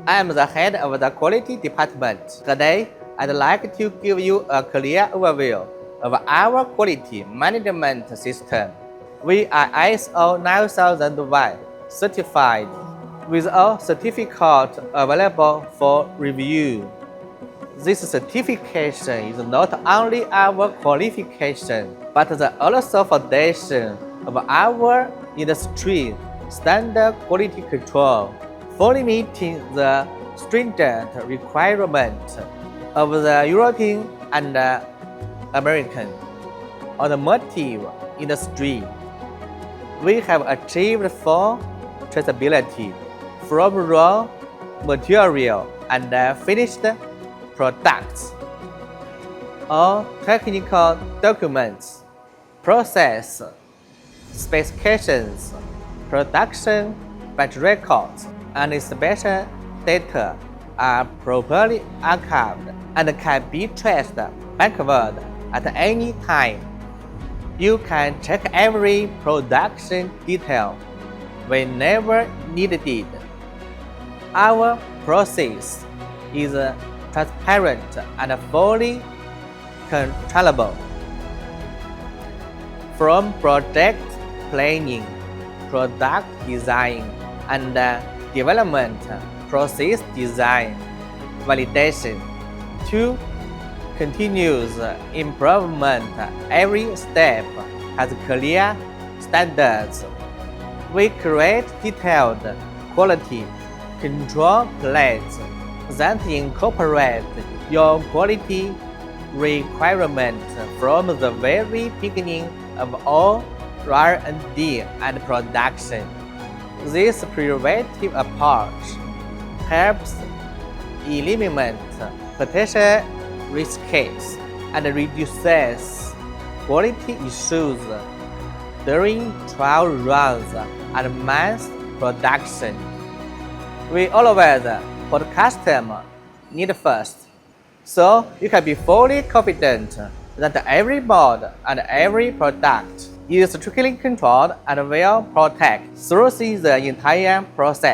I am the head of the quality department. Today, I'd like to give you a clear overview of our quality management system. We are ISO 9001 certified with a certificate available for review. This certification is not only our qualification, but the also foundation of our industry standard quality control, fully meeting the stringent requirements of the European and American automotive industry. We have achieved full traceability from raw material and finished products. All technical documents, process specifications, production batch records, and inspection data are properly archived and can be traced backward at any time. You can check every production detail whenever needed. Our process is transparent and fully controllable. From project planning, product design, and development, process design, validation, to continuous improvement, every step has clear standards. We create detailed quality control plans that incorporate your quality requirements from the very beginning of all R&D and production. This preventive approach helps eliminate potential risks and reduces quality issues during trial runs and mass production. We always put customer need first, so you can be fully confident that every board and every product is strictly controlled and will protect through the entire process.